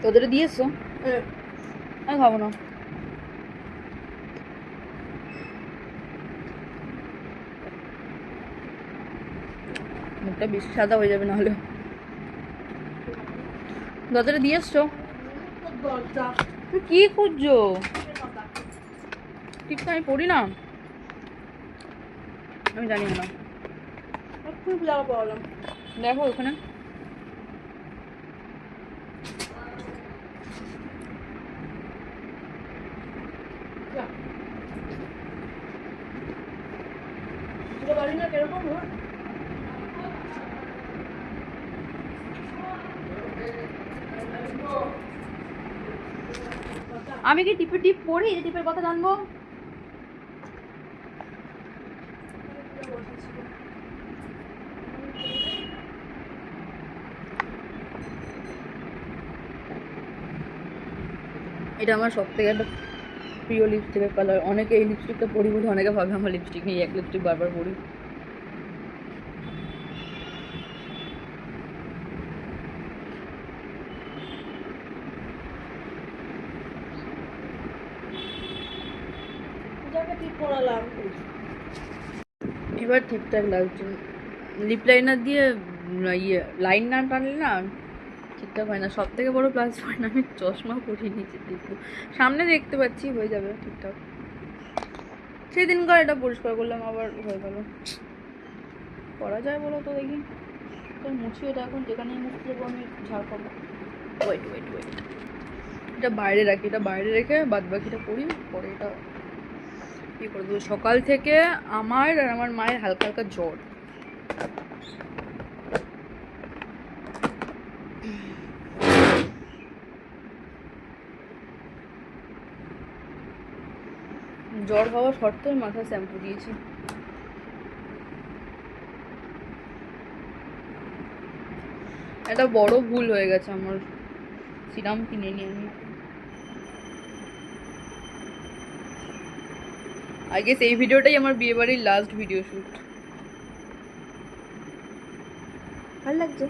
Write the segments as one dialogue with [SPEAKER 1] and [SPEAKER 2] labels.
[SPEAKER 1] তোদের দিয়েছো? আমি খাবো না। মুখটা বেশি সাদা হয়ে যাবে নাহলে। দরজাটা দিয়ে এসছো? তুই কি খুঁজছো? টিপটা আমি পড়ি না, আমি জানি না। দেখো ওখানে আমি কি টিপে টিপ পড়ি? এই টিপের কথা জানবো? এটা আমার সব থেকে একটা প্রিয় লিপস্টিকের কালার। অনেকে এই লিপস্টিকটা পরি বলে অনেকে ভাবে আমার লিপস্টিক নিয়ে এক লিপস্টিক বারবার পরি। এবার ঠিকঠাক লাগছে। লিপ লাইনার দিয়ে ইয়ে লাইন না টানলে না ঠিকঠাক হয় না। সব থেকে বড় প্লাস পয়েন্ট, আমি চশমা পরিয়ে নিচে দেখবো, সামনে দেখতে পাচ্ছি, হয়ে যাবে ঠিকঠাক। সেই দিনকার এটা পরিষ্কার করলাম, আবার হয়ে গেল। করা যায় বলো তো দেখি। তো মুছি এটা এখন, যেখানেই মুছতে যাবো আমি ঝাড় খাবো। ওয়েট ওয়েট ওয়েট, এটা বাইরে রাখি, এটা বাইরে রেখে বাদ বাকিটা করি, পরে এটা ইয়ে করে দেবো। সকাল থেকে আমার আর আমার মায়ের হালকা হালকা জ্বর। জ্বর হওয়া সত্ত্বেও মাথায় শ্যাম্পু দিয়েছি। একটা বড় ভুল হয়ে গেছে আমার, সিরাম কিনে নিয়ে আমি। আই গেস এই ভিডিওটাই আমার বিয়ে বাড়ির লাস্ট ভিডিও শ্যুট। ভালো লাগছে?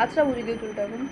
[SPEAKER 1] আচ্ছা বুঝিয়ে দিও চুলটা এখন।